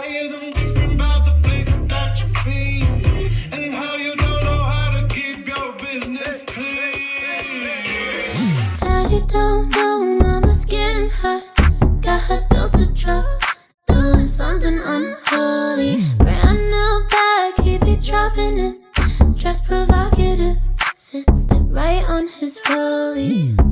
hear them whispering about the places that you've been and how you don't know how to keep your business clean. Daddy don't know mama's getting hot. Got her bills to drop, doing something unholy. Brand new bag, he be dropping it. Dress provocative, sits it right on his rollie.